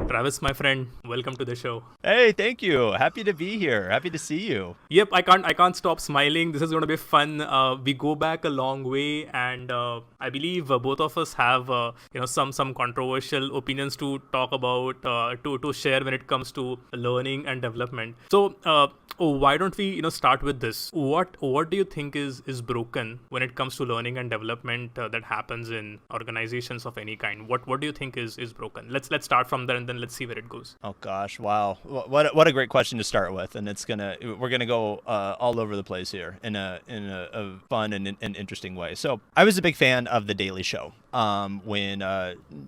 Travis, my friend, welcome to the show. Hey, thank you. Happy to be here. Happy to see you. Yep, I can't stop smiling. This is going to be fun. We go back a long way, and I believe both of us have some controversial opinions to talk about, to share when it comes to learning and development. So why don't we start with this? What do you think is broken when it comes to learning and development that happens in organizations of any kind? What do you think is broken? Let's start from there, and then let's see where it goes. Oh gosh, wow. What a great question to start with. And we're gonna go all over the place here in a fun and interesting way. So I was a big fan of The Daily Show when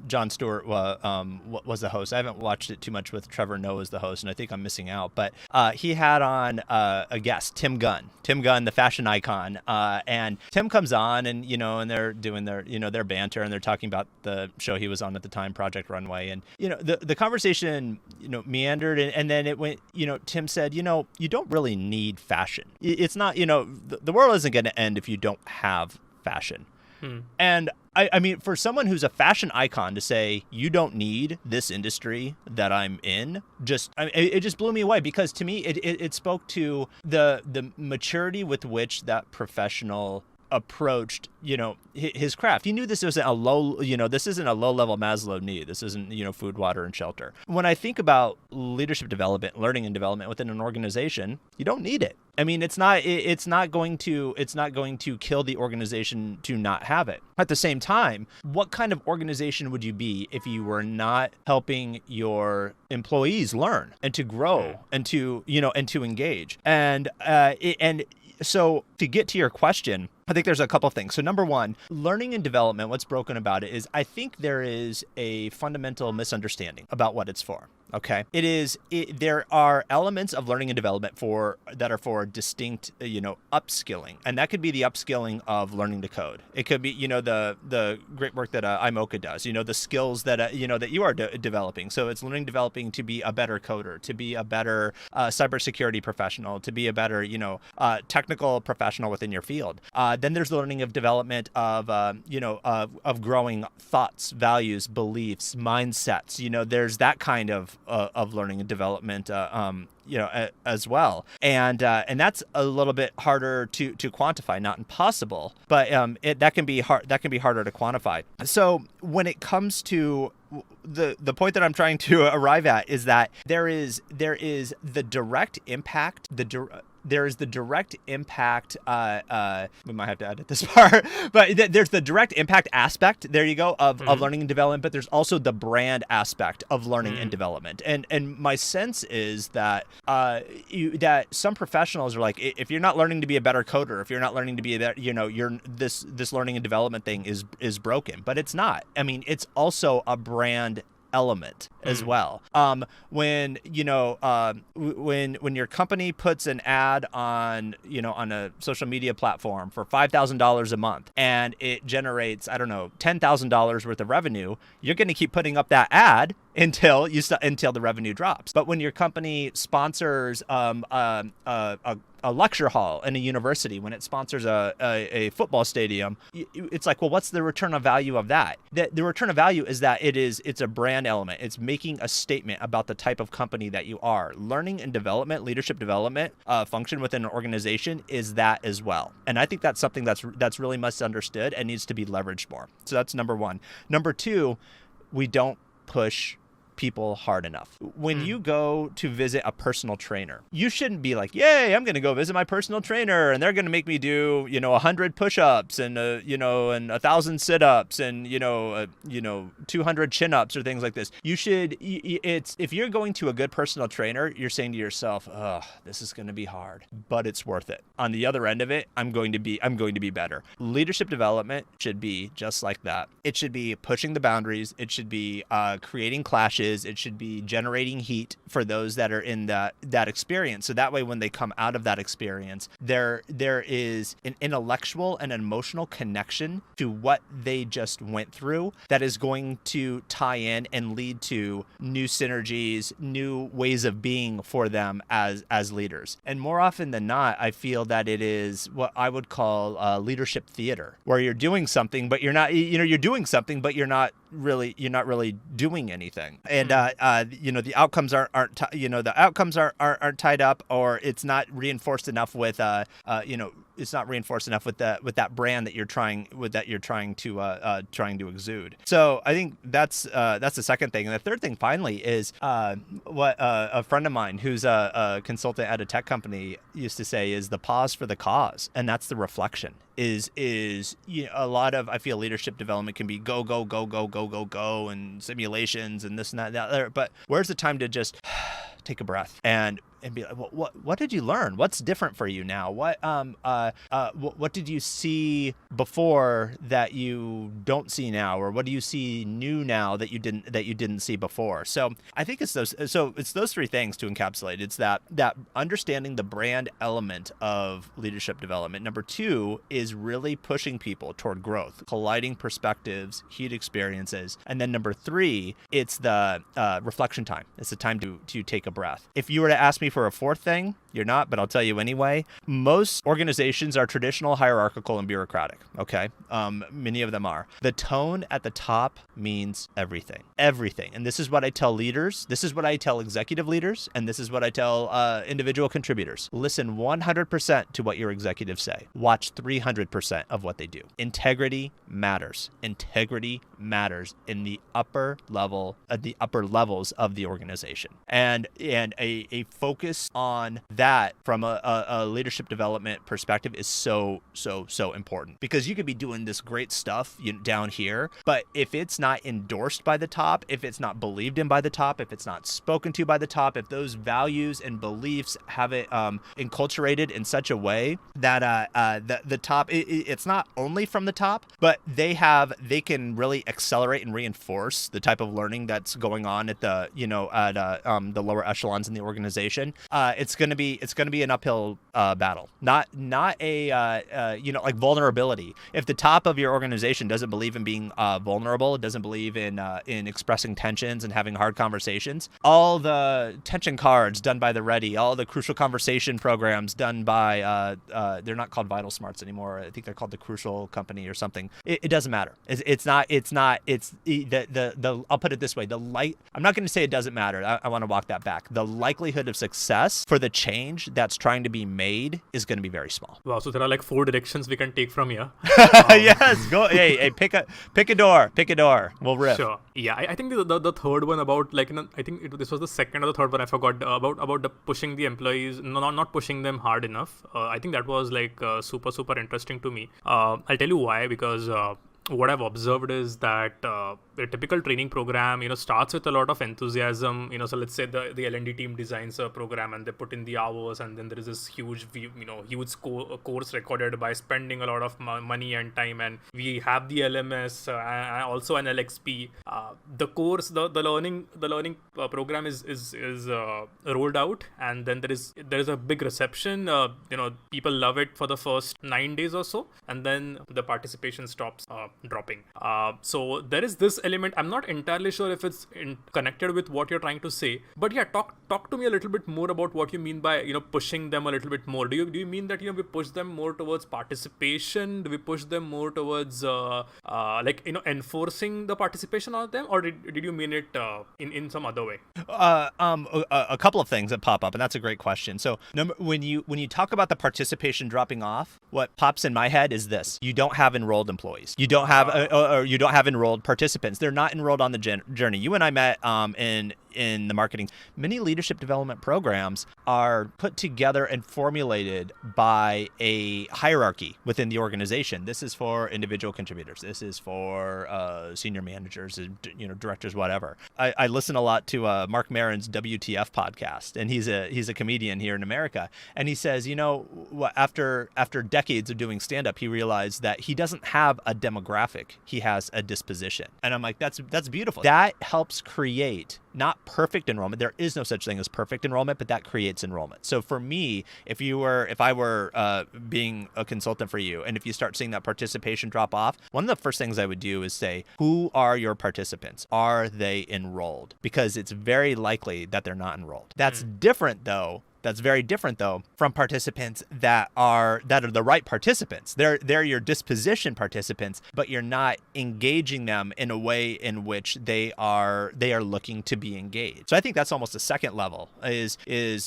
Jon Stewart was the host. I haven't watched it too much with Trevor Noah as the host, and I think I'm missing out. But he had on a guest, Tim Gunn, the fashion icon. And Tim comes on, and they're doing their banter, and they're talking about the show he was on at the time, Project Runway. And the conversation meandered, and then it went. Tim said, you don't really need fashion. It's not, the world isn't going to end if you don't have fashion. And I mean, for someone who's a fashion icon to say you don't need this industry that I'm in, it just blew me away, because to me it spoke to the maturity with which that professional approached his craft. He knew this isn't a low level Maslow need. This isn't food, water, and shelter. When I think about leadership development, learning and development within an organization, you don't need it. I mean, it's not going to kill the organization to not have it. At the same time, what kind of organization would you be if you were not helping your employees learn and to grow and to engage? So to get to your question, I think there's a couple of things. So number one, learning and development, what's broken about it is I think there is a fundamental misunderstanding about what it's for. Okay. There are elements of learning and development that are for distinct, upskilling. And that could be the upskilling of learning to code. It could be, the great work that iMocha does, the skills that, that you are developing. So it's learning, developing to be a better coder, to be a better cybersecurity professional, to be a better, technical professional within your field. Then there's the learning of development of growing thoughts, values, beliefs, mindsets. There's that kind of learning and development, as well. And that's a little bit harder to quantify, not impossible, but that can be hard. That can be harder to quantify. So when it comes to the point that I'm trying to arrive at is that there is the direct impact. There is the direct impact, we might have to edit this part, but there's the direct impact aspect, there you go, of learning and development, but there's also the brand aspect of learning and development. And my sense is that that some professionals are like, if you're not learning to be a better coder, if you're not learning to be that, this learning and development thing is broken, but it's not. I mean, it's also a brand element as well. When your company puts an ad on a social media platform for $5,000 a month and it generates, I don't know, $10,000 worth of revenue, you're going to keep putting up that ad until the revenue drops. But when your company sponsors a lecture hall in a university, when it sponsors a football stadium, it's like, well, what's the return of value of that? The return of value is that it's a brand element. It's making a statement about the type of company that you are. Learning and development, leadership development, function within an organization is that as well. And I think that's something that's really misunderstood and needs to be leveraged more. So that's number one. Number two, we don't push people hard enough. When you go to visit a personal trainer, you shouldn't be like, yay, I'm going to go visit my personal trainer and they're going to make me do, 100 push-ups and, and 1,000 sit-ups and, 200 chin-ups or things like this. If you're going to a good personal trainer, you're saying to yourself, oh, this is going to be hard, but it's worth it. On the other end of it, I'm going to be better. Leadership development should be just like that. It should be pushing the boundaries. It should be creating clashes. It should be generating heat for those that are in that experience. So that way, when they come out of that experience, there is an intellectual and emotional connection to what they just went through that is going to tie in and lead to new synergies, new ways of being for them as leaders. And more often than not, I feel that it is what I would call leadership theater, where you're doing something, but you're not, you're doing something, but you're not really doing anything. And the outcomes aren't tied up, or it's not reinforced enough with it's not reinforced enough with that brand that you're trying to exude. So I think that's the second thing. And the third thing finally is what a friend of mine who's a consultant at a tech company used to say is the pause for the cause, and that's the reflection. Is a lot of, I feel, leadership development can be go and simulations and this and that, but where's the time to just take a breath and be like, what did you learn? What's different for you now? What did you see before that you don't see now, or what do you see new now that you didn't see before? So I think it's those three things to encapsulate. It's that understanding the brand element of leadership development. Number two is really pushing people toward growth, colliding perspectives, heat experiences, and then number three, it's the reflection time. It's the time to take a breath. If you were to ask me for a fourth thing, you're not, but I'll tell you anyway. Most organizations are traditional, hierarchical, and bureaucratic. Okay, many of them are. The tone at the top means everything. And this is what I tell leaders. This is what I tell executive leaders, and this is what I tell individual contributors. Listen 100% to what your executives say. Watch 300% of what they do. Integrity matters. Integrity matters in the upper levels of the organization, and a focus on that from a leadership development perspective is so important, because you could be doing this great stuff down here, but if it's not endorsed by the top, if it's not believed in by the top, if it's not spoken to by the top, if those values and beliefs have it enculturated in such a way that the top, it's not only from the top, but they can really accelerate and reinforce the type of learning that's going on at the lower echelons in the organization. It's going to be an uphill battle, not a like vulnerability. If the top of your organization doesn't believe in being vulnerable, doesn't believe in expressing tensions and having hard conversations, all the tension cards done by the Ready, all the crucial conversation programs done by they're not called Vital Smarts anymore. I think they're called the Crucial Company or something. It doesn't matter. It's I'll put it this way. I'm not going to say it doesn't matter. I want to walk that back. The likelihood of success for the change that's trying to be made is going to be very small. Wow, so there are like 4 directions we can take from here. Yes, go. Hey, pick a door. We'll riff. Sure. Yeah, I think the third one about I think this was the second or the third one I forgot about the pushing the employees, not pushing them hard enough. I think that was like super interesting to me. I'll tell you why, because what I've observed is that a typical training program, starts with a lot of enthusiasm. So let's say the L&D team designs a program and they put in the hours, and then there is this huge course recorded by spending a lot of money and time, and we have the LMS and also an LXP. The course, the learning program is rolled out, and then there is a big reception. People love it for the first 9 days or so, and then the participation stops dropping. So there is this element. I'm not entirely sure if it's connected with what you're trying to say, but yeah, talk to me a little bit more about what you mean by pushing them a little bit more. Do you mean that we push them more towards participation? Do we push them more towards enforcing the participation on them, or did you mean it in some other way? A couple of things that pop up, and that's a great question. So when you talk about the participation dropping off, what pops in my head is this: you don't have enrolled employees. You don't have enrolled participants. They're not enrolled on the journey. You and I met in the marketing. Many leadership development programs are put together and formulated by a hierarchy within the organization. This is for individual contributors. This is for senior managers, directors, whatever. I listen a lot to Mark Maron's WTF podcast, and he's a comedian here in America. And he says, after decades of doing stand-up, he realized that he doesn't have a demographic. He has a disposition. And I'm like, that's beautiful. That helps create not perfect enrollment. There is no such thing as perfect enrollment, but that creates enrollment. So for me, if I were being a consultant for you, and if you start seeing that participation drop off, one of the first things I would do is say, who are your participants? Are they enrolled? Because it's very likely that they're not enrolled. That's different though That's very different though from participants that are the right participants. They're your disposition participants, but you're not engaging them in a way in which they are looking to be engaged. So I think that's almost a second level is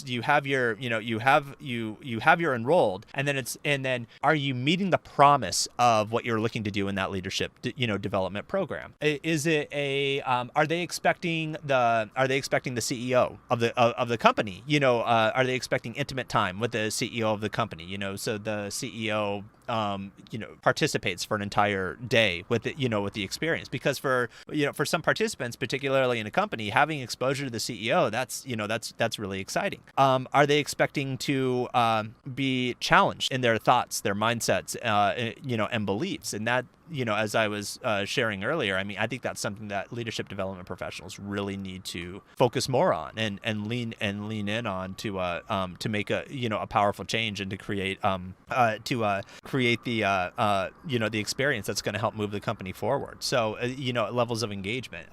you have your your enrolled, and then are you meeting the promise of what you're looking to do in that leadership development program? Is it are they expecting the CEO of the company? Are they expecting intimate time with the CEO of the company? So the CEO participates for an entire day with the experience, because for some participants, particularly in a company, having exposure to the CEO, that's really exciting. Are they expecting to be challenged in their thoughts, their mindsets, and beliefs? And that, as I was sharing earlier, I think that's something that leadership development professionals really need to focus more on and lean in on to make a powerful change and to create the experience that's going to help move the company forward. So levels of engagement.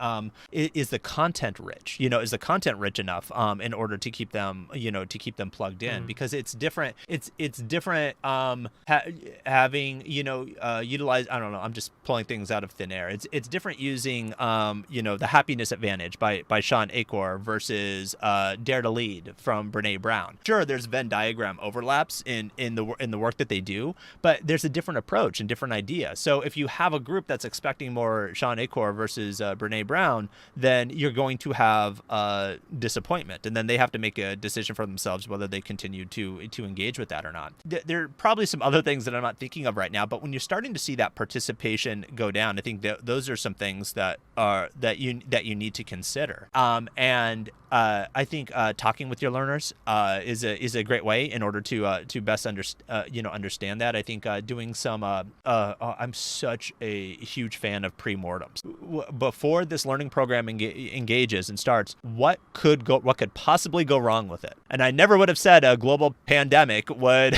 Is the content rich? Is the content rich enough in order to keep them plugged in? Because it's different. It's different having utilize. I don't know. I'm just pulling things out of thin air. It's different using the Happiness Advantage by Sean Achor versus Dare to Lead from Brene Brown. Sure, there's Venn diagram overlaps in the work that they do, but there's a different approach and different idea. So if you have a group that's expecting more Sean Achor versus Brene Brown, then you're going to have disappointment, and then they have to make a decision for themselves whether they continue to engage with that or not. There are probably some other things that I'm not thinking of right now, but when you're starting to see that participation go down, I think that those are some things that you need to consider. And I think talking with your learners is a great way in order to best understand that. I think doing some I'm such a huge fan of pre-mortems. Before this learning program engages and starts, what could possibly go wrong with it? And I never would have said a global pandemic could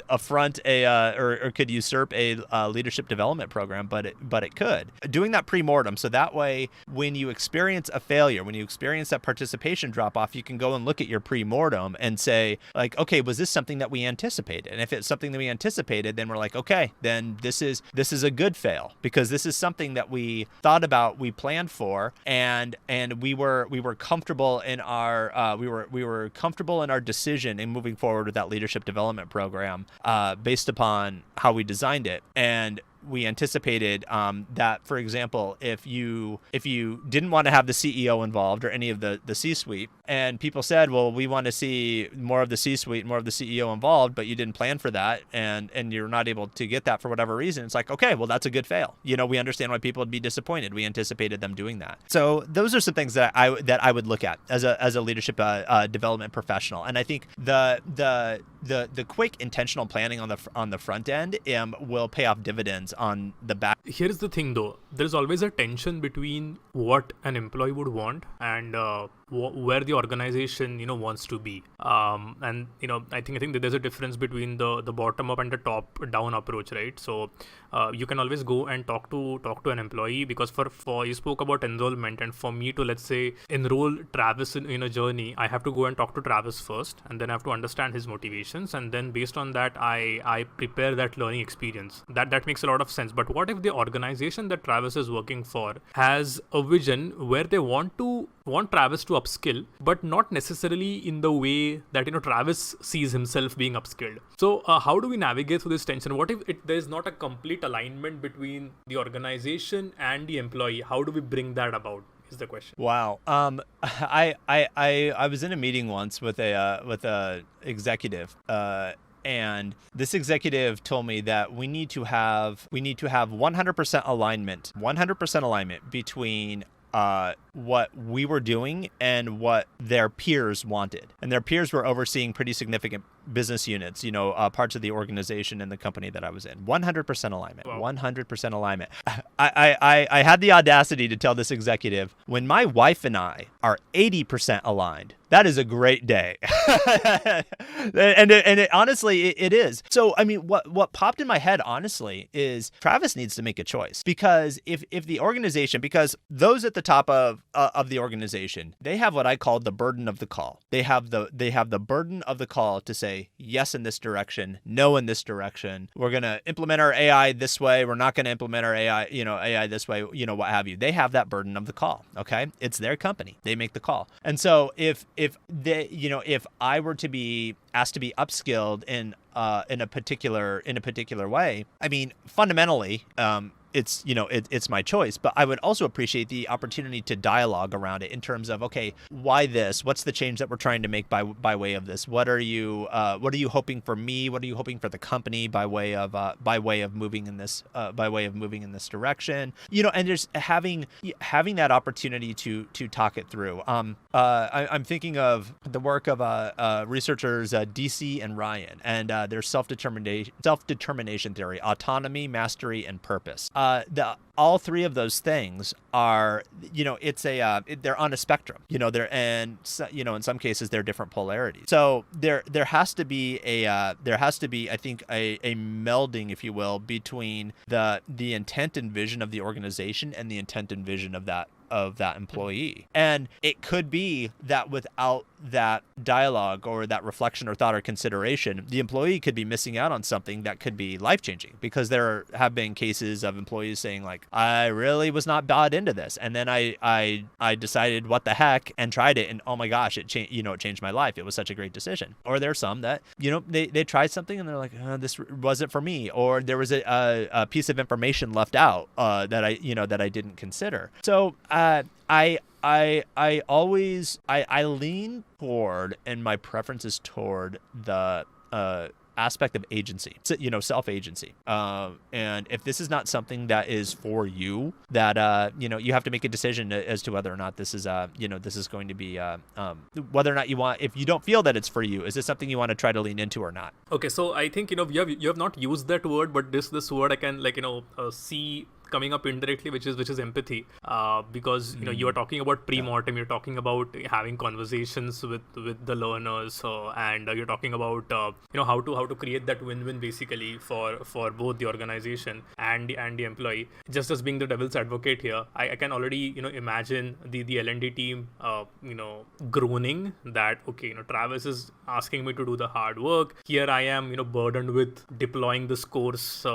affront or could usurp a leadership development program, but it could. Doing that pre-mortem, so that way when you experience a failure, when you experience that participation drop off, you can go and look at your pre-mortem and say, like, okay, was this something that we anticipated? And if it's something that we anticipated, then we're like, okay, then this is a good fail, because this is something that we thought about, we planned for, and we were comfortable in our we were comfortable in our decision in moving forward with that leadership development program based upon how we designed it. And we anticipated that, for example, if you didn't want to have the CEO involved or any of the C-suite, and people said, well, we want to see more of the C-suite, more of the CEO involved, but you didn't plan for that, and you're not able to get that for whatever reason, it's like, okay, well, that's a good fail. We understand why people would be disappointed. We anticipated them doing that. So those are some things that I would look at as a leadership development professional. And I think the quick intentional planning on the front end will pay off dividends on the back. Here's the thing though, there's always a tension between what an employee would want and where the organization wants to be, and I think that there's a difference between the bottom up and the top down approach, right? So you can always go and talk to an employee, because for you spoke about enrollment, and for me to, let's say, enroll Travis in a journey, I have to go and talk to Travis first, and then I have to understand his motivations, and then based on that I prepare that learning experience. That makes a lot of sense. But what if the organization that Travis is working for has a vision where they want Travis to upskill, but not necessarily in the way that Travis sees himself being upskilled? So how do we navigate through this tension? What if there's not a complete alignment between the organization and the employee? How do we bring that about, is the question. Wow. I was in a meeting once with a executive, and this executive told me that we need to have 100% alignment between what we were doing and what their peers wanted. And their peers were overseeing pretty significant business units, parts of the organization and the company that I was in. 100% alignment. Wow. 100% alignment. I had the audacity to tell this executive, when my wife and I are 80% aligned, that is a great day. and honestly, it is. So, I mean, what popped in my head, honestly, is Travis needs to make a choice, because if the organization, because those at the top of the organization, they have what I call the burden of the call. They have the burden of the call to say yes in this direction, no in this direction. We're going to implement our AI this way. We're not going to implement our AI this way, what have you. They have that burden of the call. Okay. It's their company. They make the call. And so if I were to be asked to be upskilled in a particular way, I mean, fundamentally, it's my choice, but I would also appreciate the opportunity to dialogue around it in terms of, okay, why this? What's the change that we're trying to make by way of this? What are you hoping for me? What are you hoping for the company by way of moving in this direction? And just having that opportunity to talk it through. I'm thinking of the work of researchers DC and Ryan and their self-determination theory: autonomy, mastery, and purpose. All three of those things are, they're on a spectrum, in some cases they're different polarities. So there has to be I think a melding, if you will, between the intent and vision of the organization and the intent and vision of that employee. And it could be that without that dialogue or that reflection or thought or consideration, the employee could be missing out on something that could be life-changing, because there have been cases of employees saying, like, I really was not bought into this, and then I decided what the heck and tried it, and oh my gosh, it changed my life. It was such a great decision. Or there's some that they tried something and they're like, this wasn't for me, or there was a piece of information left out that I didn't consider. So I lean toward, and my preference is toward the aspect of agency, self-agency. And if this is not something that is for you, that, you have to make a decision as to whether or not this is, this is going to be, whether or not if you don't feel that it's for you, is this something you want to try to lean into or not? Okay. So I think, you have not used that word, but this word I can see coming up indirectly, which is empathy, because you are talking about pre-mortem, you're talking about having conversations with the learners, and you're talking about how to create that win-win basically for both the organization and the employee. Just as being the devil's advocate here, I can already imagine the L&D team groaning that, okay, Travis is asking me to do the hard work. Here I am burdened with deploying this course.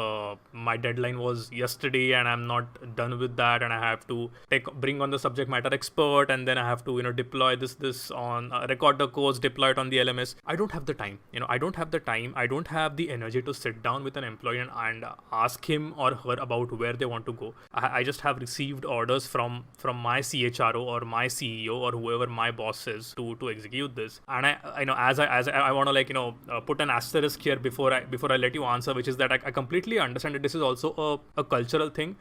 My deadline was yesterday and I'm not done with that, and I have to bring on the subject matter expert, and then I have to deploy this on record the course, deploy it on the LMS. I don't have the time. I don't have the time. I don't have the energy to sit down with an employee and ask him or her about where they want to go. I just have received orders from my CHRO or my CEO or whoever my boss is to execute this. And I want to put an asterisk here before I let you answer, which is that I completely understand that this is also a cultural thing.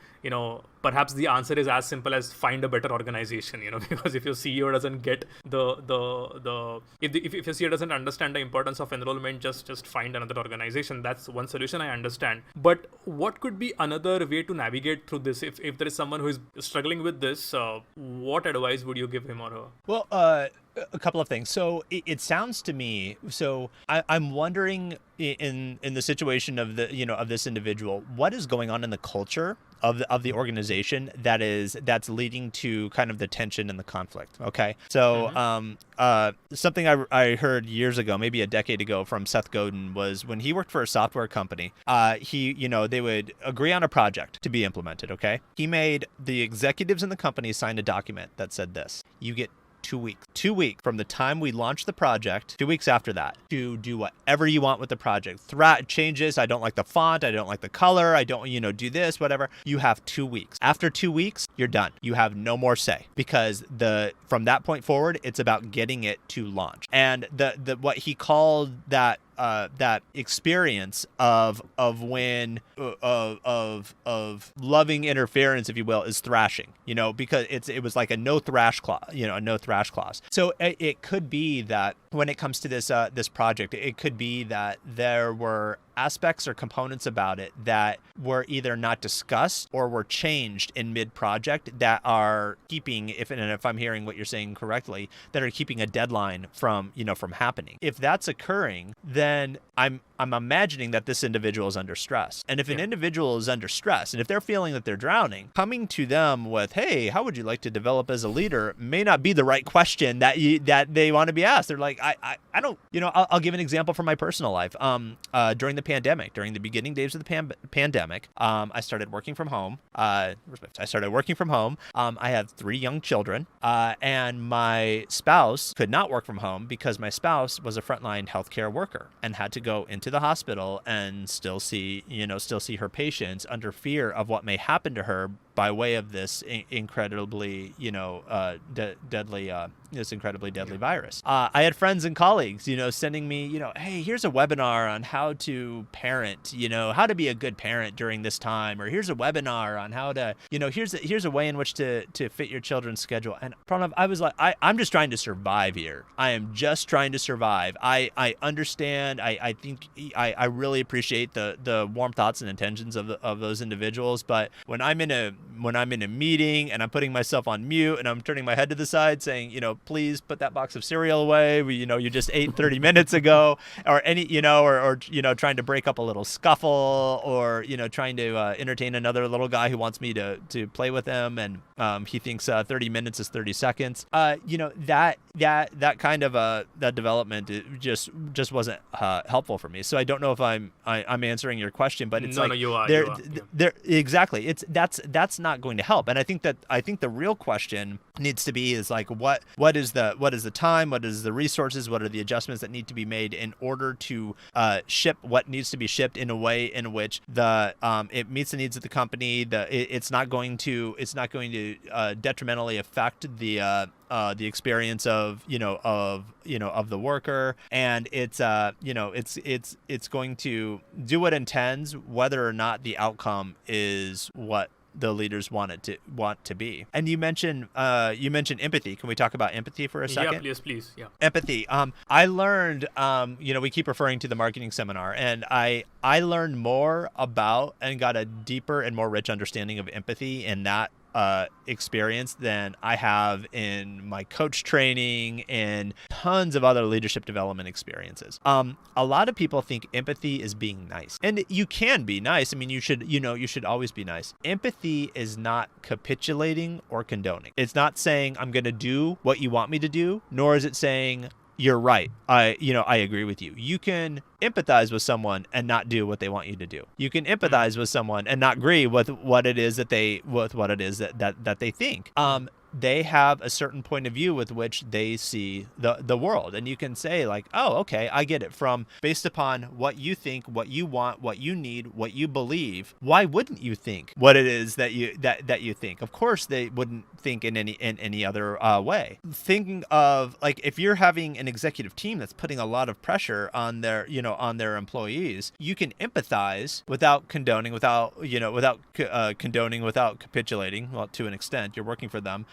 Perhaps the answer is as simple as find a better organization, because if your CEO doesn't get if your CEO doesn't understand the importance of enrollment, just find another organization. That's one solution, I understand. But what could be another way to navigate through this? If there is someone who is struggling with this, what advice would you give him or her? Well, a couple of things. So it sounds to me, so I'm wondering in the situation of of this individual, what is going on in the culture of the organization that's leading to kind of the tension and the conflict. Okay. So, something I heard years ago, maybe a decade ago, from Seth Godin was when he worked for a software company, they would agree on a project to be implemented. Okay. He made the executives in the company sign a document that said this: you get 2 weeks. 2 weeks from the time we launch the project, 2 weeks after that, to do whatever you want with the project. Changes. I don't like the font. I don't like the color. I don't, do this, whatever. You have 2 weeks. After 2 weeks, you're done. You have no more say, because from that point forward, it's about getting it to launch. And what he called that experience of loving interference, if you will, is thrashing, because it was like a no thrash clause, So it could be that when it comes to this project, it could be that there were aspects or components about it that were either not discussed or were changed in mid-project that are keeping, if I'm hearing what you're saying correctly, that are keeping a deadline from happening. If that's occurring, then I'm imagining that this individual is under stress. And if an individual is under stress, and if they're feeling that they're drowning, coming to them with, "Hey, how would you like to develop as a leader?" may not be the right question that they want to be asked. They're like, I don't, I'll give an example from my personal life. During the pandemic, during the beginning days of the pandemic, I started working from home. I have 3 young children, and my spouse could not work from home because my spouse was a frontline healthcare worker and had to go into the hospital and still see her patients under fear of what may happen to her by way of this incredibly, deadly virus. I had friends and colleagues, sending me, "Hey, here's a webinar on how to parent, how to be a good parent during this time," or "Here's a webinar on how to, here's a way in which to fit your children's schedule." And Pranav, I was like, I'm just trying to survive here. I am just trying to survive. I understand. I think I really appreciate the warm thoughts and intentions of those individuals, but when I'm in a meeting and I'm putting myself on mute and I'm turning my head to the side saying, "Please put that box of cereal away. You just ate 30 minutes ago," or trying to break up a little scuffle, or, trying to entertain another little guy who wants me to play with him. And he thinks 30 minutes is 30 seconds. That kind of that development, it just wasn't helpful for me. So I don't know if I'm answering your question, but it's no, you are. Exactly. That's not going to help. And I think the real question needs to be is like, what is the time, what is the resources, what are the adjustments that need to be made in order to ship what needs to be shipped in a way in which it meets the needs of the company. It's not going to detrimentally affect the experience of the worker, and it's going to do what it intends, whether or not the outcome is what the leaders want to be. And you mentioned empathy. Can we talk about empathy for a second? Yeah, please. Yeah. Empathy. I learned, we keep referring to the marketing seminar, and I learned more about and got a deeper and more rich understanding of empathy in that experience than I have in my coach training and tons of other leadership development experiences. A lot of people think empathy is being nice, and you can be nice. I mean, you should always be nice. Empathy is not capitulating or condoning. It's not saying I'm going to do what you want me to do, nor is it saying you're right. I agree with you. You can empathize with someone and not do what they want you to do. You can empathize with someone and not agree with what it is that they think. They have a certain point of view with which they see the world. And you can say like, "Oh, okay, I get it. From based upon what you think, what you want, what you need, what you believe, why wouldn't you think what it is that you think?" Of course, they wouldn't think in any other way. Thinking of like, if you're having an executive team that's putting a lot of pressure on their employees, you can empathize without condoning, without capitulating. Well, to an extent, you're working for them.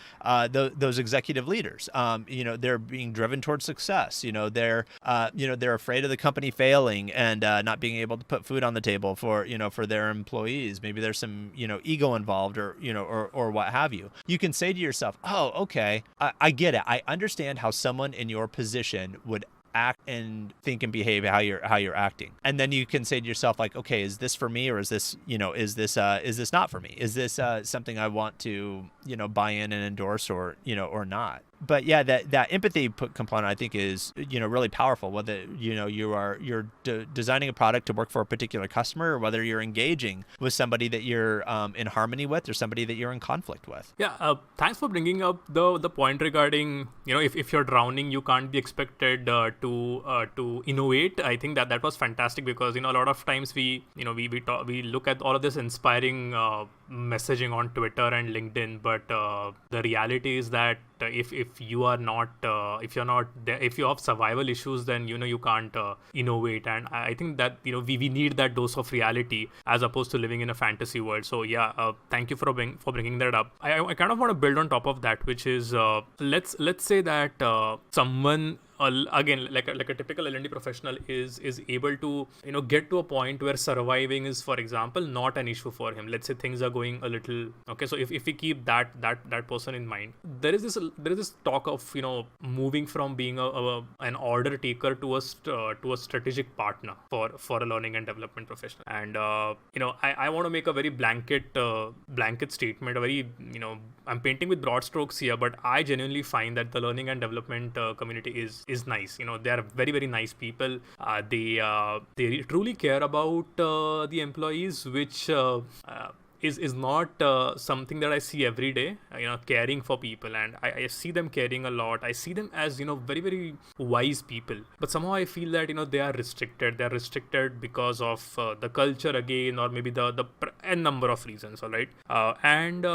Those executive leaders, they're being driven towards success. They're afraid of the company failing and not being able to put food on the table for their employees. Maybe there's some ego involved, or what have you. You can say to yourself, "Oh, okay, I get it. I understand how someone in your position would act and think and behave how you're acting." And then you can say to yourself like, "Okay, is this for me, or is this not for me? Is this something I want to buy in and endorse, or not?" But yeah, that empathy component, I think, is really powerful. Whether you're designing a product to work for a particular customer, or whether you're engaging with somebody that you're in harmony with, or somebody that you're in conflict with. Yeah, thanks for bringing up the point regarding if you're drowning, you can't be expected to innovate. I think that was fantastic, because a lot of times we look at all of this inspiring messaging on Twitter and LinkedIn, but the reality is that if you have survival issues, then you can't innovate. And I think that we need that dose of reality as opposed to living in a fantasy world. So yeah, thank you for bringing that up. I kind of want to build on top of that, which is let's say that someone again, like a typical L&D professional is able to get to a point where surviving is, for example, not an issue for him. Let's say things are going a little okay. So if we keep that person in mind, there is this talk of moving from being an order taker to a strategic partner for a learning and development professional. And I want to make a very blanket statement. A very I'm painting with broad strokes here, but I genuinely find that the learning and development community is nice. They are very, very nice people. They truly care about the employees, which is not something that I see every day. Caring for people, and I see them caring a lot. I see them as very, very wise people. But somehow I feel that they are restricted. They are restricted because of the culture again, or maybe the n number of reasons. All right, and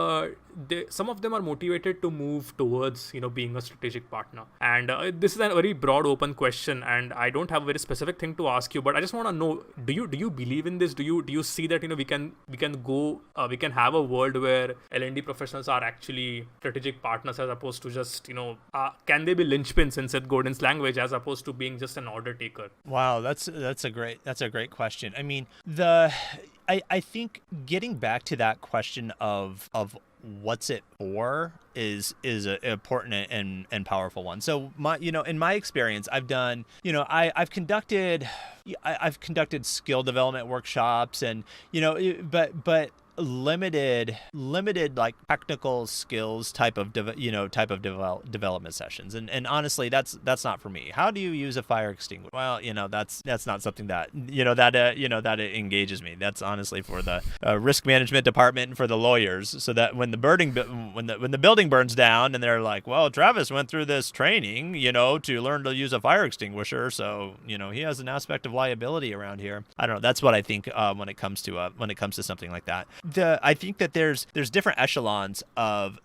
some of them are motivated to move towards being a strategic partner. And this is a very broad, open question, and I don't have a very specific thing to ask you. But I just want to know: do you believe in this? Do you see that we can go? We can have a world where L&D professionals are actually strategic partners, as opposed to just, can they be linchpins in Seth Godin's language, as opposed to being just an order taker? Wow, that's a great question. I mean, I think getting back to that question of what's it for is an important and powerful one. So in my experience, I've done, I've conducted skill development workshops, and but limited like technical skills type of development sessions, and honestly that's not for me. How do you use a fire extinguisher? Well, that's not something that that it engages me. That's honestly for the risk management department and for the lawyers, so that when the building burns down and they're like, well, Travis went through this training to learn to use a fire extinguisher, so he has an aspect of liability around here. I don't know. That's what I think when it comes to something like that. I think that there's different echelons of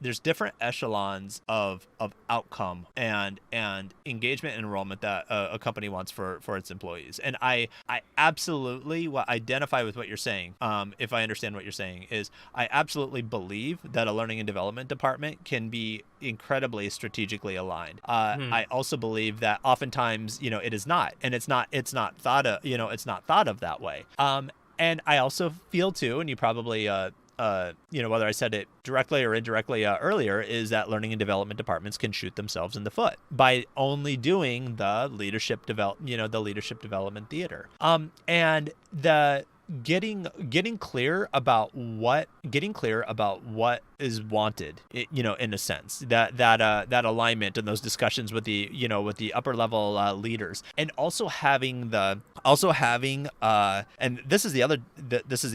outcome and engagement and enrollment that a company wants for its employees. And I absolutely identify with what you're saying. If I understand what you're saying, is I absolutely believe that a learning and development department can be incredibly strategically aligned. I also believe that oftentimes it is not, and it's not thought of that way. And I also feel too, and you probably, whether I said it directly or indirectly earlier, is that learning and development departments can shoot themselves in the foot by only doing the leadership development theater. And the getting clear about what is wanted, in a sense, that alignment and those discussions with the upper level leaders, and also having and this is the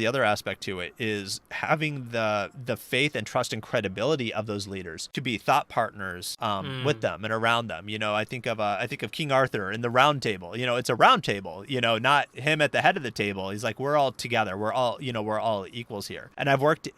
other aspect to it, is having the faith and trust and credibility of those leaders to be thought partners with them and around them. I think of King Arthur in the Round Table. It's a round table, not him at the head of the table. He's like, we're all together, we're all equals here. And I've worked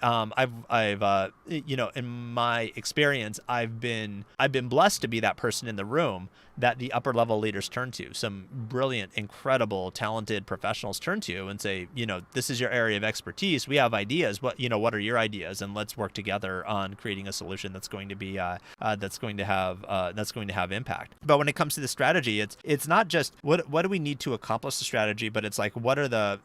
in my experience, I've been blessed to be that person in the room that the upper level leaders turn to, some brilliant, incredible, talented professionals turn to and say, this is your area of expertise. We have ideas. What are your ideas? And let's work together on creating a solution that's going to be that's going to have impact. But when it comes to the strategy, it's not just what do we need to accomplish the strategy, but it's like, what are the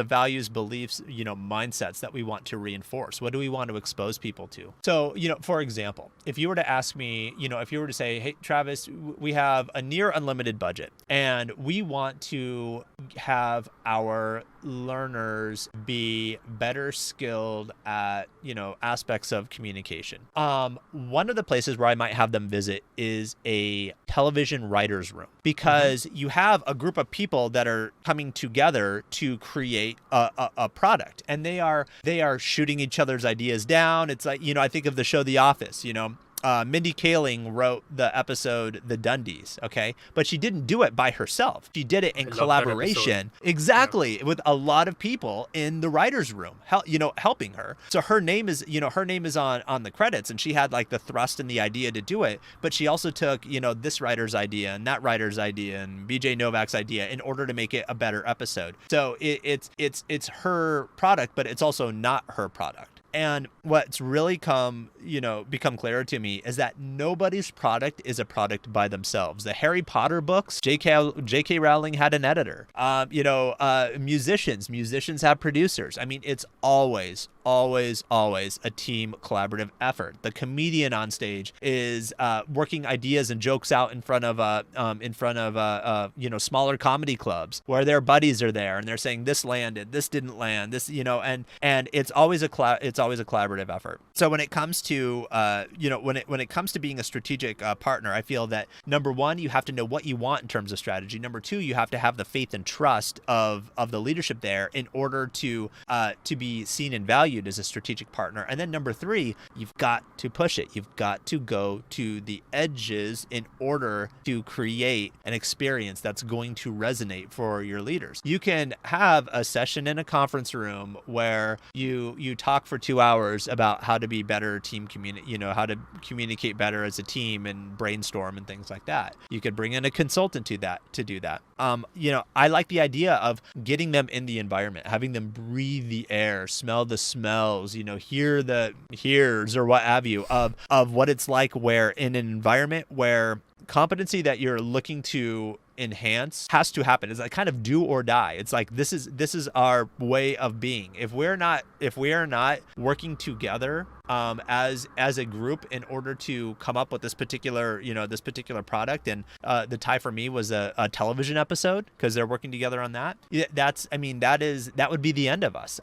values, beliefs, mindsets that we want to reinforce? What do we want to expose people to? So, for example, if you were to ask me, if you were to say, hey, Travis, we have a near unlimited budget and we want to have our learners be better skilled at, aspects of communication. One of the places where I might have them visit is a television writer's room, because you have a group of people that are coming together to create a product, and they are shooting each other's ideas down. It's like, I think of the show The Office, Mindy Kaling wrote the episode The Dundies, okay? But she didn't do it by herself. She did it in collaboration. Exactly, with a lot of people in the writer's room, helping her. So her name is on the credits, and she had like the thrust and the idea to do it, but she also took, this writer's idea and that writer's idea and BJ Novak's idea in order to make it a better episode. So it's her product, but it's also not her product. And what's really become clear to me is that nobody's product is a product by themselves. The Harry Potter books, J.K. Rowling had an editor. Musicians have producers. I mean, it's always a team collaborative effort. The comedian on stage is working ideas and jokes out in front of smaller comedy clubs where their buddies are there and they're saying this landed, this didn't land, this, and it's always a collaborative effort. So when it comes to when it comes to being a strategic partner, I feel that number one, you have to know what you want in terms of strategy. Number two, you have to have the faith and trust of the leadership there in order to be seen and valued as a strategic partner. And then number three, you've got to push it. You've got to go to the edges in order to create an experience that's going to resonate for your leaders. You can have a session in a conference room where you talk for 2 hours about how to be better team how to communicate better as a team and brainstorm and things like that. You could bring in a consultant to do that. I like the idea of getting them in the environment, having them breathe the air, smell the smells, hear the hears or what have you of what it's like where in an environment where competency that you're looking to enhance has to happen. It's like kind of do or die. It's like this is our way of being. If we are not working together as a group in order to come up with this particular product, and the tie for me was a television episode because they're working together on that. That would be the end of us.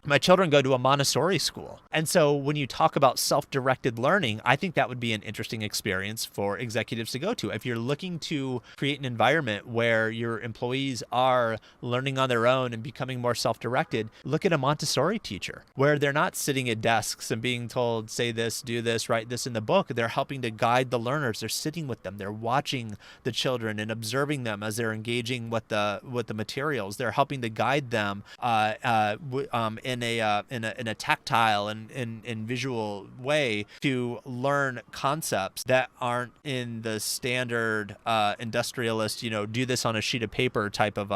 My children go to a Montessori school, and so when you talk about self-directed learning, I think that would be an interesting experience for executives to go to. If you're looking to create an environment where your employees are learning on their own and becoming more self-directed, look at a Montessori teacher where they're not sitting at desks and being told, say this, do this, write this in the book. They're helping to guide the learners. They're sitting with them. They're watching the children and observing them as they're engaging with the materials. They're helping to guide them in a tactile and visual way to learn concepts that aren't in the standard industrialist, do this on a sheet of paper type of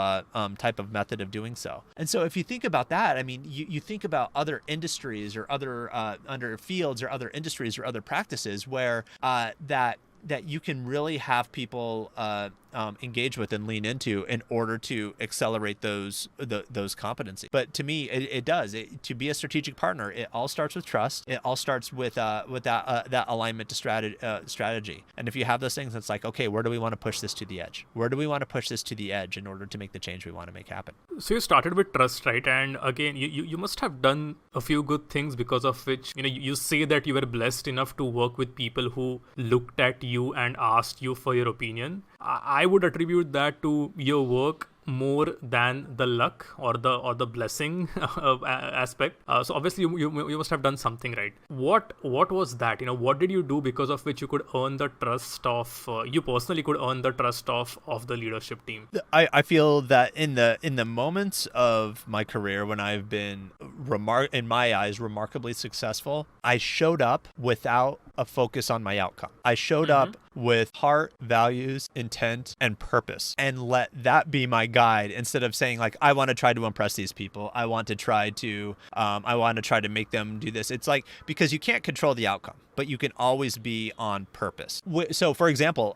method of doing so. And so if you think about that, I mean, you think about other industries or other under fields or other industries or other practices where that you can really have people engage with and lean into in order to accelerate those competencies. But to me, it does. To be a strategic partner, it all starts with trust. It all starts with that alignment to strategy. And if you have those things, it's like, okay, where do we want to push this to the edge? Where do we want to push this to the edge in order to make the change we want to make happen? So you started with trust, right? And again, you must have done a few good things because of which, you say that you were blessed enough to work with people who looked at you and asked you for your opinion. I would attribute that to your work more than the luck or the blessing aspect. So obviously you must have done something right. What was that? What did you do because of which you could earn the trust of you personally could earn the trust of the leadership team? I feel that in the moments of my career when I've been in my eyes remarkably successful, I showed up without a focus on my outcome. I showed up with heart, values, intent, and purpose, and let that be my guide instead of saying like, I want to try to impress these people. I want to try to make them do this. It's like, because you can't control the outcome, but you can always be on purpose. So for example,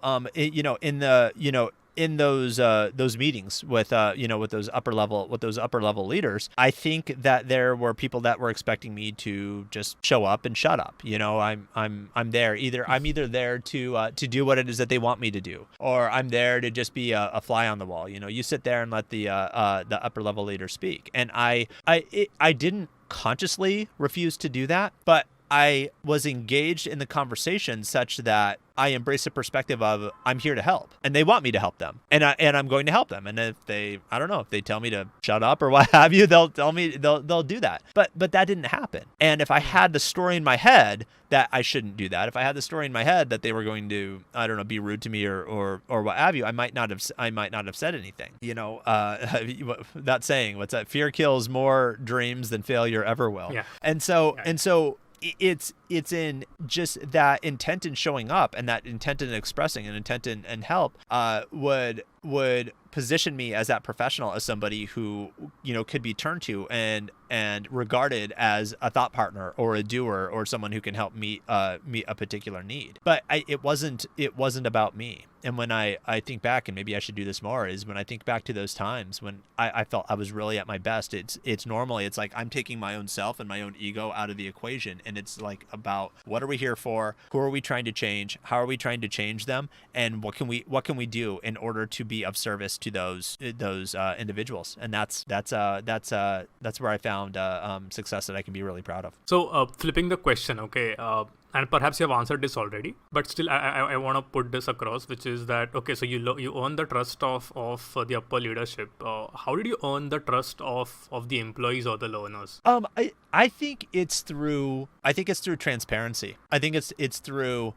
in those meetings with those upper level leaders, I think that there were people that were expecting me to just show up and shut up. I'm there. I'm either there to do what it is that they want me to do, or I'm there to just be a fly on the wall. You sit there and let the upper level leader speak. And I didn't consciously refuse to do that, but I was engaged in the conversation such that I embrace the perspective of I'm here to help, and they want me to help them, and I'm going to help them. And if they tell me to shut up or what have you, they'll tell me they'll do that. But that didn't happen. And if I had the story in my head that I shouldn't do that, if I had the story in my head that they were going to be rude to me or what have you, I might not have said anything. That saying, what's that? Fear kills more dreams than failure ever will. Yeah. And so just that intent in showing up and that intent in expressing and intent in help would position me as that professional, as somebody who, could be turned to and regarded as a thought partner or a doer or someone who can help meet a particular need. But it wasn't about me. And when I think back, and maybe I should do this more, is when I think back to those times when I felt I was really at my best, it's normally, it's like I'm taking my own self and my own ego out of the equation. And it's like about, what are we here for? Who are we trying to change? How are we trying to change them? And what can we do in order to be of service to those individuals? And that's where I found success that I can be really proud of. So flipping the question, okay, and perhaps you have answered this already, but still I want to put this across, which is that, okay, so you earn the trust of the upper leadership. How did you earn the trust of the employees or the learners? I think it's through transparency. I think it's through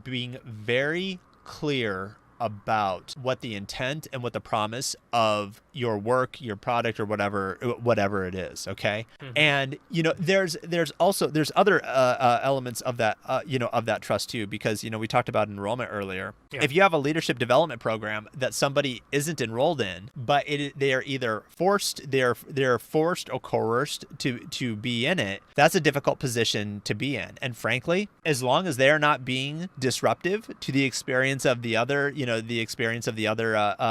being very clear about what the intent and what the promise of your work, your product, or whatever it is. Okay. Mm-hmm. And, there's other elements of that, of that trust too, because, we talked about enrollment earlier. Yeah. If you have a leadership development program that somebody isn't enrolled in, but they are either forced or coerced to be in it, that's a difficult position to be in. And frankly, as long as they're not being disruptive to the experience of the other,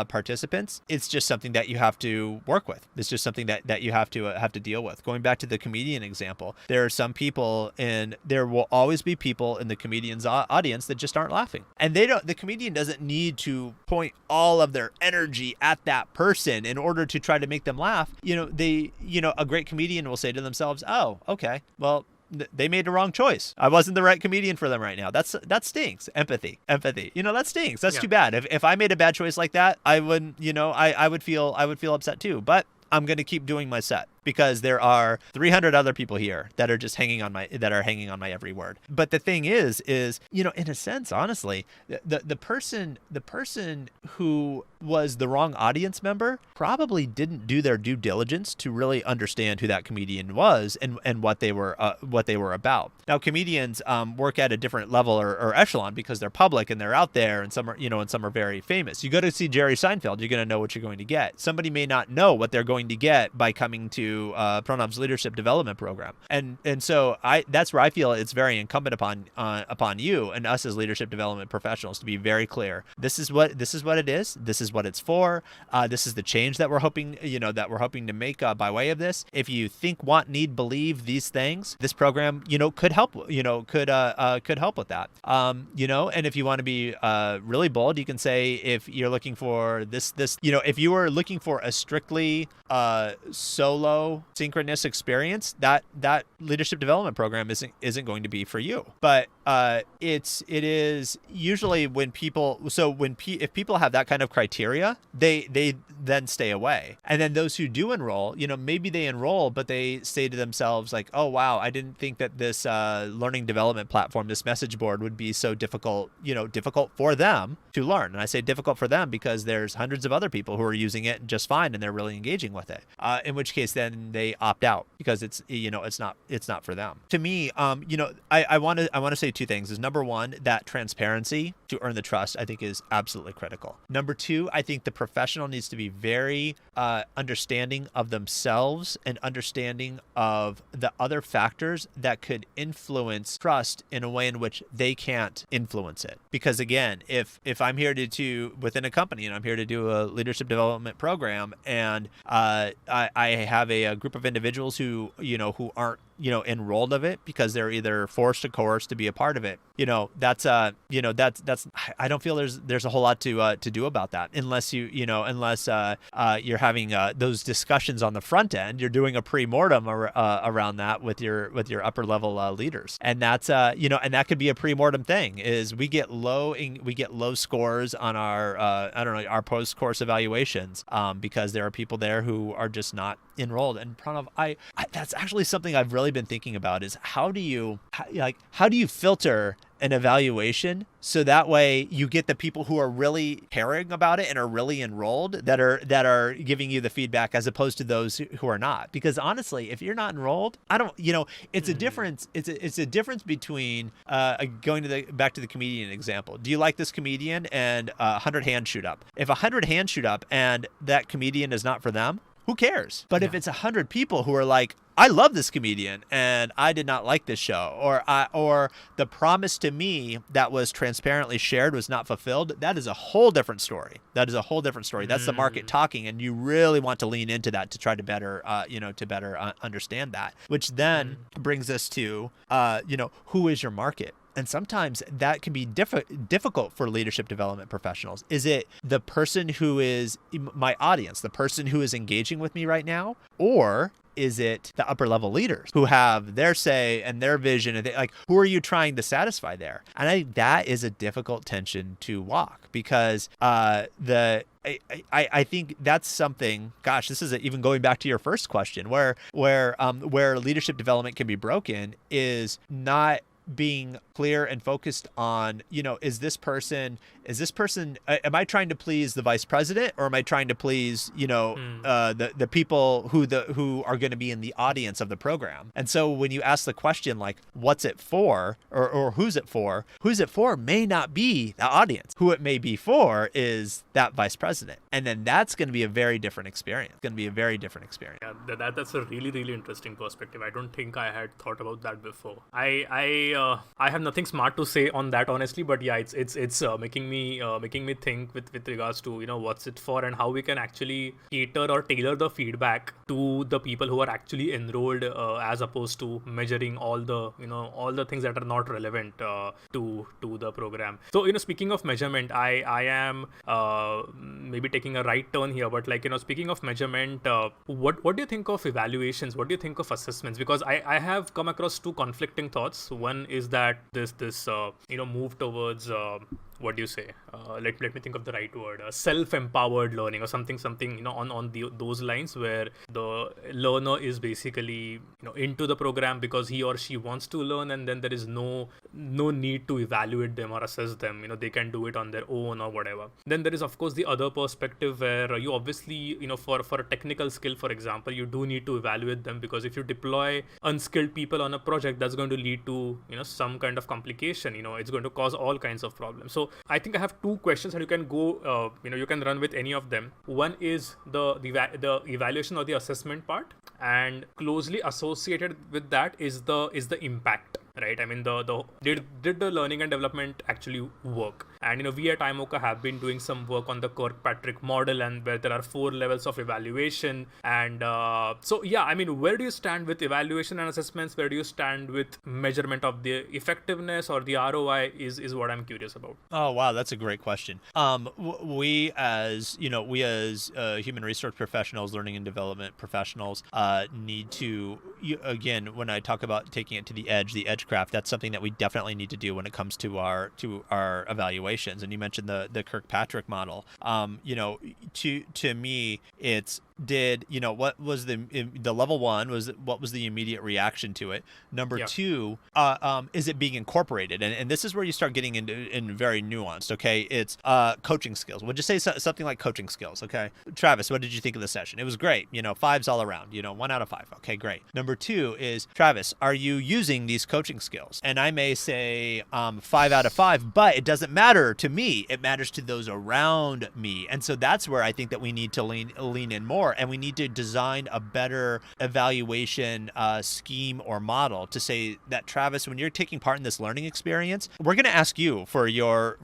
participants, it's just something that you have to work with. It's just something that you have to deal with. Going back to the comedian example, there are some people, and there will always be people in the comedian's audience that just aren't laughing. And the comedian doesn't need to point all of their energy at that person in order to try to make them laugh. A great comedian will say to themselves, "Oh, okay, well, they made the wrong choice. I wasn't the right comedian for them right now." That stinks. Empathy. That stinks. That's too bad. If I made a bad choice like that, I wouldn't, I would feel upset too. But I'm going to keep doing my set because there are 300 other people here that are just hanging on my every word. But the thing is, in a sense, honestly, the person who was the wrong audience member probably didn't do their due diligence to really understand who that comedian was and what they were about. Now, comedians work at a different level or echelon because they're public and they're out there, and some are very famous. You go to see Jerry Seinfeld, you're going to know what you're going to get. Somebody may not know what they're going to get by coming to Pranav's leadership development program, and so that's where I feel it's very incumbent upon you and us as leadership development professionals to be very clear. This is what it is. This is what it's for. This is the change that we're hoping to make by way of this. If you think, want, need, believe these things, this program could help. Could help with that. And if you want to be really bold, you can say, if you're looking for this, if you were looking for a strictly solo synchronous experience, that leadership development program isn't going to be for you. But it is usually if people have that kind of criteria, they then stay away. And then those who do enroll, maybe they enroll, but they say to themselves like, "Oh wow, I didn't think that this learning development platform, this message board, would be so difficult for them to learn." And I say difficult for them because there's hundreds of other people who are using it just fine and they're really engaging with it. In which case, then they opt out because it's not for them. To me, I want to say two things. Is number one, that transparency to earn the trust, I think, is absolutely critical. Number two, I think the professional needs to be very understanding of themselves and understanding of the other factors that could influence trust in a way in which they can't influence it. Because again, if I'm here to within a company and I'm here to do a leadership development program, and I have a group of individuals who aren't enrolled of it because they're either forced or coerced to be a part of it, that's I don't feel there's a whole lot to do about that unless you're having those discussions on the front end. You're doing a pre-mortem around that with your upper level leaders, and that's and that could be a pre-mortem thing. Is we get low scores on our post-course evaluations because there are people there who are just not enrolled. And Pranav, I that's actually something I've really been thinking about is how do you filter an evaluation so that way you get the people who are really caring about it and are really enrolled that are giving you the feedback as opposed to those who are not. Because honestly, if you're not enrolled, it's a difference. It's a difference between going to back to the comedian example. Do you like this comedian? And 100 hands shoot up. If 100 hands shoot up and that comedian is not for them, who cares? But if it's 100 people who are like, I love this comedian and I did not like this show, or the promise to me that was transparently shared was not fulfilled, that is a whole different story. That's the market talking, and you really want to lean into that to try to better, understand that. Which then brings us to, who is your market? And sometimes that can be difficult for leadership development professionals. Is it the person who is my audience, the person who is engaging with me right now, or is it the upper level leaders who have their say and their vision? And who are you trying to satisfy there? And I think that is a difficult tension to walk, because I think that's something, gosh, this is even going back to your first question, where leadership development can be broken is not being clear and focused on, is this person, am I trying to please the vice president, or am I trying to please, the people who are going to be in the audience of the program? And so when you ask the question, like, what's it for, or who's it for may not be the audience. Who it may be for is that vice president. And then that's going to be a very different experience. Yeah, that's a really, really interesting perspective. I don't think I had thought about that before. I have nothing smart to say on that, honestly, but yeah, it's making me think with regards to what's it for and how we can actually cater or tailor the feedback to the people who are actually enrolled, as opposed to measuring all the things that are not relevant to the program. So speaking of measurement, I am maybe taking a right turn here, but speaking of measurement, what do you think of evaluations? What do you think of assessments? Because I have come across two conflicting thoughts. One is that this move towards what do you say? Let me think of the right word. Self-empowered learning, or something on those lines, where the learner is basically into the program because he or she wants to learn, and then there is no need to evaluate them or assess them. They can do it on their own or whatever. Then there is of course the other perspective where you obviously for a technical skill, for example, you do need to evaluate them, because if you deploy unskilled people on a project, that's going to lead to some kind of complication. It's going to cause all kinds of problems. So I think I have two questions, and you can go, you can run with any of them. One is the evaluation or the assessment part, and closely associated with that is the impact. Right. I mean, did the learning and development actually work? And we at iMocha have been doing some work on the Kirkpatrick model, and where there are 4 levels of evaluation. And so yeah, I mean, where do you stand with evaluation and assessments? Where do you stand with measurement of the effectiveness or the ROI? Is what I'm curious about. Oh wow, that's a great question. We as human resource professionals, learning and development professionals, need to, again, when I talk about taking it to the edge craft, that's something that we definitely need to do when it comes to our evaluations. And you mentioned the Kirkpatrick model. To me, it's what was the level one was what was the immediate reaction to it. Number two, is it being incorporated? And this is where you start getting in very nuanced. Okay, it's coaching skills. We'll just say something like coaching skills. Okay, Travis, what did you think of the session? It was great. 5s all around. 1 out of 5. Okay, great. Number 2 is, Travis, are you using these coaching skills? And I may say 5 out of 5, but it doesn't matter to me. It matters to those around me. And so that's where I think that we need to lean in more. And we need to design a better evaluation scheme or model to say that, Travis, when you're taking part in this learning experience, we're going to ask you for your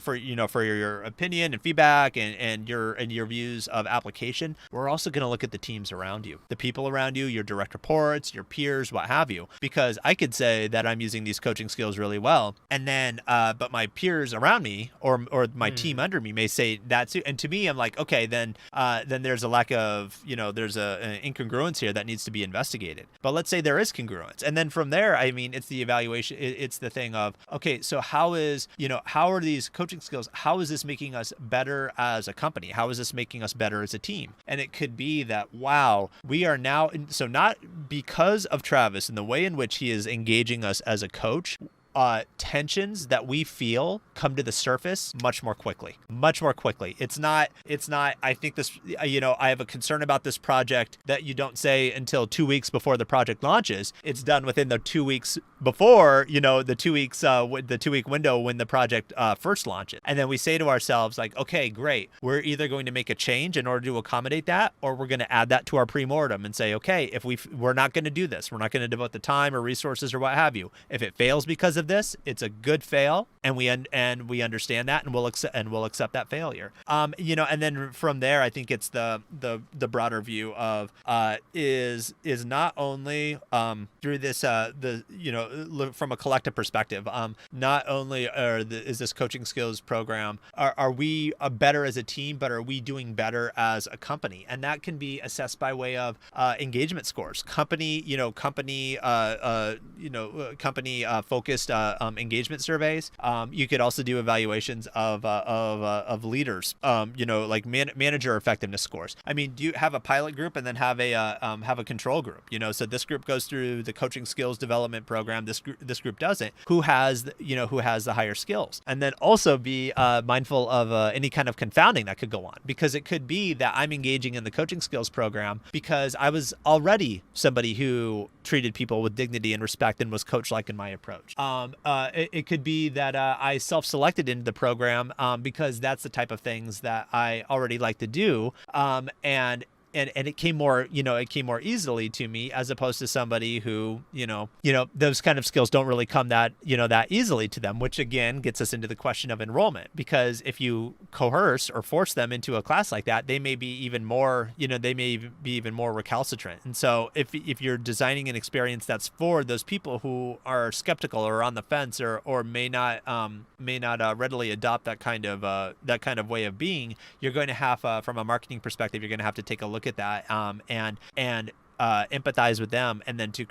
opinion and feedback and your views of application. We're also going to look at the teams around you, the people around you, your direct reports, your peers, what have you, because I could say that I'm using these coaching skills really well, and then but my peers around me or my team under me may say that too. And to me, I'm like, okay, then there's a lack of there's an incongruence here that needs to be investigated. But let's say there is congruence. And then from there, I mean, it's the evaluation. It's the thing of, okay, so how are these coaching skills? How is this making us better as a company? How is this making us better as a team? And it could be that, wow, we are now, so not because of Travis and the way in which he is engaging us as a coach, tensions that we feel come to the surface much more quickly. It's not, I think this, I have a concern about this project that you don't say until 2 weeks before the project launches. It's done within the 2 weeks before, the 2 weeks, the 2 week window when the project first launches. And then we say to ourselves like, okay, great. We're either going to make a change in order to accommodate that, or we're going to add that to our pre-mortem and say, okay, if we're not going to do this, we're not going to devote the time or resources or what have you. If it fails because of this, it's a good fail, and we understand that, and we'll accept that failure. And then from there, I think it's the broader view of is not only through this from a collective perspective. Not only is this coaching skills program, are we better as a team, but are we doing better as a company? And that can be assessed by way of engagement scores, company focused engagement surveys. You could also do evaluations of leaders, like manager effectiveness scores. I mean, do you have a pilot group and then have a control group? So this group goes through the coaching skills development program. This group doesn't. Who has the higher skills? And then also be mindful of any kind of confounding that could go on, because it could be that I'm engaging in the coaching skills program because I was already somebody who treated people with dignity and respect and was coach-like in my approach. It could be that I self-selected into the program because that's the type of things that I already like to do, and it came more easily to me, as opposed to somebody who, those kind of skills don't really come that easily to them, which again gets us into the question of enrollment, because if you coerce or force them into a class like that, they may be even more, recalcitrant. And so if you're designing an experience that's for those people who are skeptical or on the fence or may not readily adopt that kind of way of being, you're going to have, from a marketing perspective, you're going to have to take a look at that and empathize with them, and then to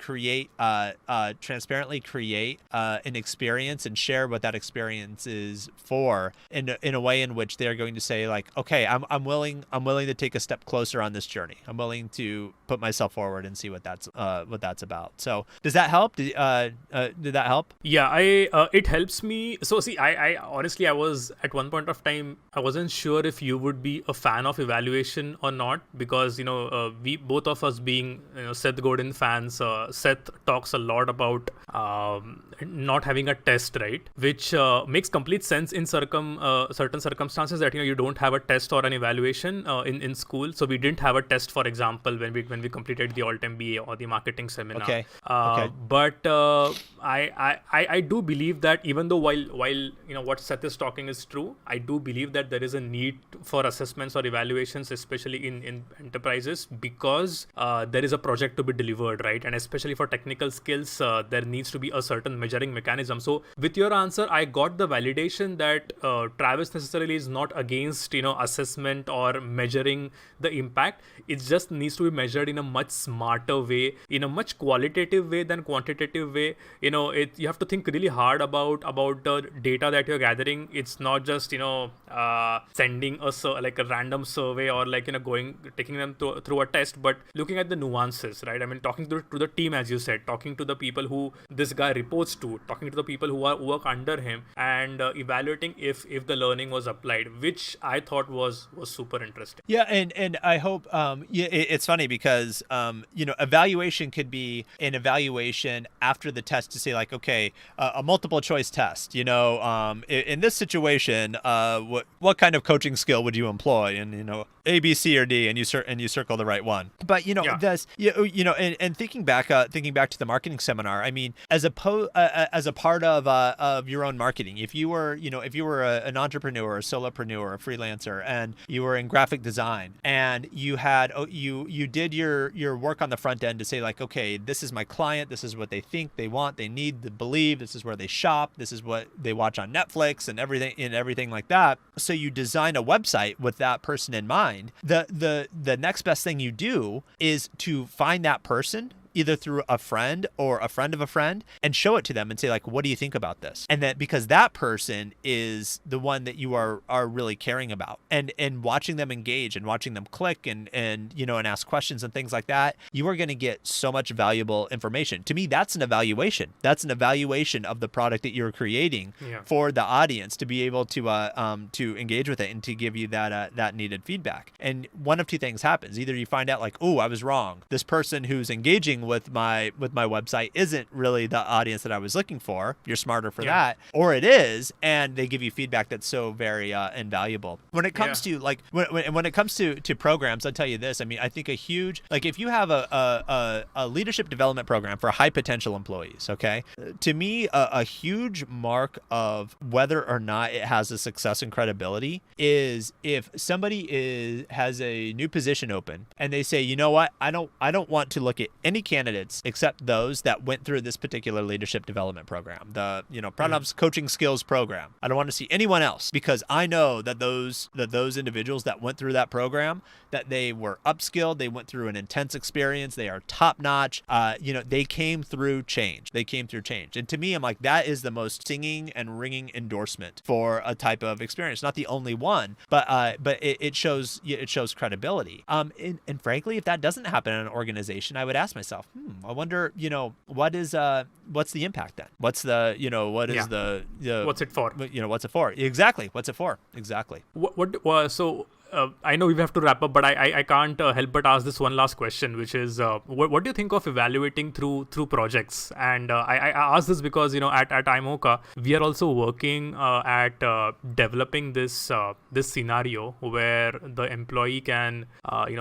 transparently create an experience and share what that experience is for in a way in which they're going to say like, okay, I'm willing to take a step closer on this journey. I'm willing to put myself forward and see what that's about. So does that help? Did that help? Yeah, it helps me. So see, I honestly, I was at one point of time, I wasn't sure if you would be a fan of evaluation or not, because we both of us being Seth Godin fans, Seth talks a lot about not having a test, right? Which makes complete sense in certain circumstances that you don't have a test or an evaluation in school. So we didn't have a test, for example, when we completed the Alt MBA or the marketing seminar. Okay. But I do believe that even though while what Seth is talking is true, I do believe that there is a need for assessments or evaluations, especially in enterprises, because there is a project to be delivered, right? And especially for technical skills, there needs to be a certain measuring mechanism. So with your answer, I got the validation that Travis necessarily is not against assessment or measuring the impact. It just needs to be measured in a much smarter way, in a much qualitative way than quantitative way. You have to think really hard about the data that you're gathering. It's not just sending a random survey or taking them through a test, but looking at the nuances, right? I mean, talking to the team, as you said, talking to the people who this guy reports to, talking to the people who work under him, and evaluating if the learning was applied, which I thought was super interesting. Yeah, and I hope it's funny because evaluation could be an evaluation after the test to say like, okay, a multiple choice test. In this situation, what kind of coaching skill would you employ? And A, B, C, or D, and you circle the right one. But and thinking back to the marketing seminar, I mean, as opposed as a part of your own marketing. If you were, an entrepreneur, a solopreneur, a freelancer, and you were in graphic design, and you had you did your work on the front end to say like, okay, this is my client, this is what they think, they want, they need, they believe, this is where they shop, this is what they watch on Netflix, and everything like that. So you design a website with that person in mind. The next best thing you do is to find that person, either through a friend or a friend of a friend, and show it to them and say like, what do you think about this? And that, because that person is the one that you are really caring about, and watching them engage and watching them click and ask questions and things like that, you are going to get so much valuable information. To me, that's an evaluation. That's an evaluation of the product that you're creating for the audience to be able to engage with it and to give you that needed feedback. And one of two things happens. Either you find out like, oh, I was wrong. This person who's engaging with my website isn't really the audience that I was looking for. You're smarter for that. Or it is, and they give you feedback that's so very invaluable. When it comes to like when it comes to programs, I'll tell you this. I mean, I think a huge, like if you have a leadership development program for high potential employees, okay, to me a huge mark of whether or not it has a success and credibility is if somebody has a new position open and they say, you know what, I don't want to look at any candidates except those that went through this particular leadership development program, the Pranav's coaching skills program. I don't want to see anyone else, because I know that those individuals that went through that program, that they were upskilled, they went through an intense experience, they are top notch. They came through change. And to me, I'm like, that is the most singing and ringing endorsement for a type of experience. Not the only one, but it shows credibility. And frankly, if that doesn't happen in an organization, I would ask myself, I wonder, what's the impact then? What's the, what's it for? What's it for? Exactly. What's it for? Exactly. So I know we have to wrap up, but I can't help but ask this one last question, which is what do you think of evaluating through projects? And I ask this because at iMocha we are also working at developing this scenario where the employee can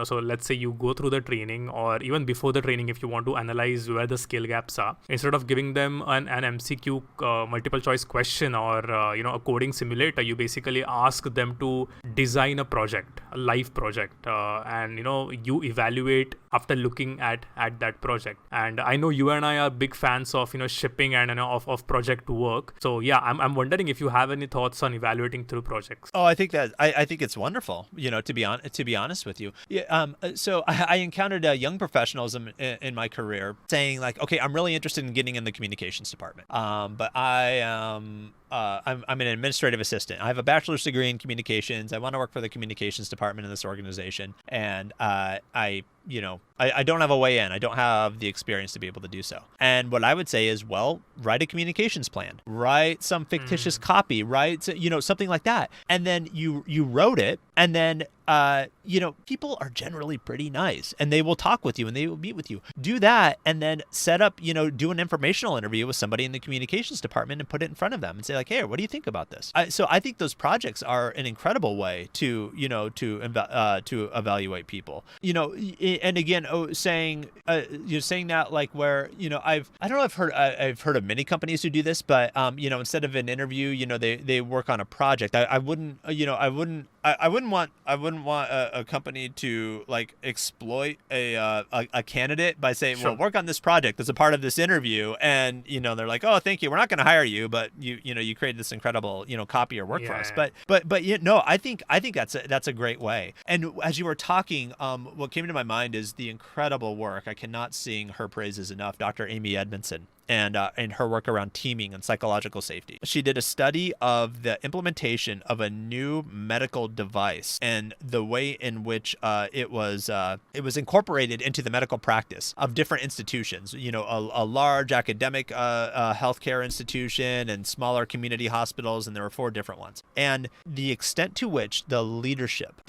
so let's say you go through the training, or even before the training, if you want to analyze where the skill gaps are, instead of giving them an MCQ multiple choice question or a coding simulator, you basically ask them to design a live project, and you evaluate after looking at that project. And I know you and I are big fans of shipping and of project work. So yeah, I'm wondering if you have any thoughts on evaluating through projects. Oh, I think it's wonderful. To be honest with you, so I encountered young professionals in my career saying like, okay, I'm really interested in getting in the communications department, but I'm an administrative assistant. I have a bachelor's degree in communications. I want to work for the communications department in this organization, and I don't have a way in. I don't have the experience to be able to do so. And what I would say is, well, write a communications plan, write some fictitious copy, write something like that, and then you wrote it, and then people are generally pretty nice, and they will talk with you and they will meet with you. Do that, and then set up, do an informational interview with somebody in the communications department and put it in front of them and say like, hey, what do you think about this? So I think those projects are an incredible way to evaluate people. And again, saying that like where I've heard of many companies who do this, but instead of an interview, they work on a project. I wouldn't want a company to like exploit a candidate by saying, well, work on this project as a part of this interview, and they're like, oh, thank you, we're not going to hire you, but you created this incredible copy or work for us. But I think that's a great way. And as you were talking, what came to my mind is the incredible work, I cannot sing her praises enough, Dr. Amy Edmondson, and her work around teaming and psychological safety. She did a study of the implementation of a new medical device and the way in which it was incorporated into the medical practice of different institutions. A large academic healthcare institution and smaller community hospitals, and there were 4 different ones. And the extent to which the leadership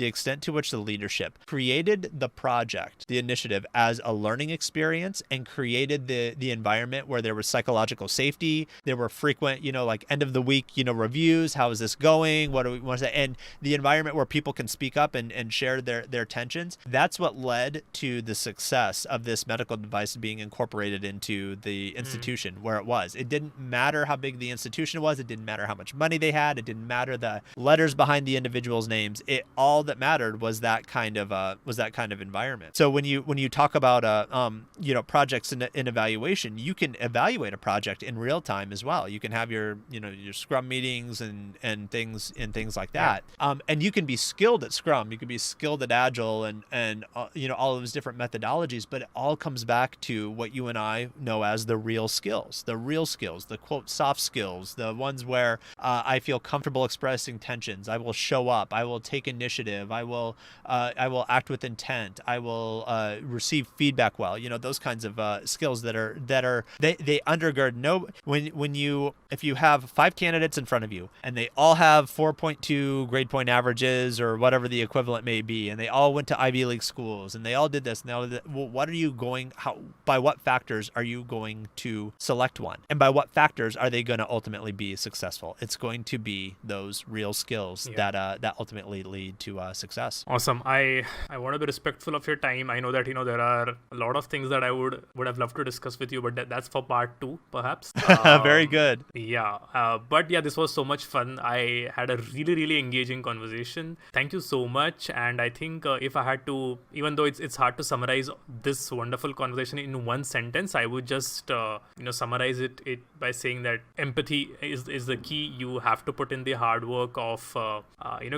created the project, the initiative, as a learning experience, and created the environment where there was psychological safety. There were frequent, like end of the week, reviews. How is this going? What do we want to say? And the environment where people can speak up and share their tensions. That's what led to the success of this medical device being incorporated into the institution where it was. It didn't matter how big the institution was. It didn't matter how much money they had. It didn't matter the letters behind the individuals' names. All that mattered was that kind of environment. So when you talk about projects in evaluation, you can evaluate a project in real time as well. You can have your Scrum meetings and things like that. And you can be skilled at Scrum. You can be skilled at Agile and all of those different methodologies. But it all comes back to what you and I know as the real skills, the quote soft skills, the ones where I feel comfortable expressing tensions. I will show up. I will take initiative. I will act with intent. I will receive feedback well. Those kinds of skills that they undergird. If you have 5 candidates in front of you and they all have 4.2 grade point averages or whatever the equivalent may be, and they all went to Ivy League schools and they all did this and they all did that, well, by what factors are you going to select one? And by what factors are they going to ultimately be successful? It's going to be those real skills that ultimately lead to success. Awesome. I want to be respectful of your time. I know that there are a lot of things that I would have loved to discuss with you, but that's for part 2 perhaps. Very good. But this was so much fun. I had a really, really engaging conversation. Thank you so much. And I think if I had to, even though it's hard to summarize this wonderful conversation in one sentence, I would just summarize it by saying that empathy is the key. You have to put in the hard work of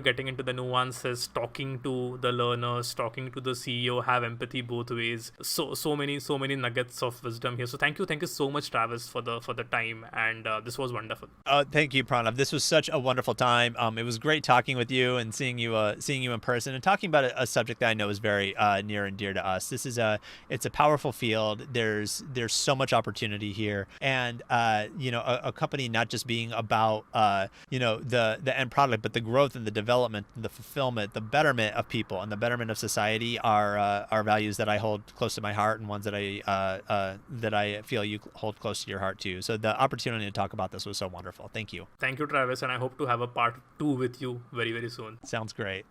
getting into the nuances, talking to the learners, talking to the CEO, have empathy both ways. So many nuggets of wisdom here. So thank you so much, Travis, for the time, and this was wonderful. Thank you, Pranav. This was such a wonderful time. It was great talking with you and seeing you in person and talking about a subject that I know is very near and dear to us. It's a powerful field. There's so much opportunity here, and a company not just being about the end product, but the growth and the development, and the fulfillment, the betterment of people and the betterment of society are values that I hold close to my heart, and ones that I feel you hold close to your heart too. So the opportunity to talk about this was so wonderful. Thank you. Thank you, Travis, and I hope to have a part 2 with you very, very soon. Sounds great.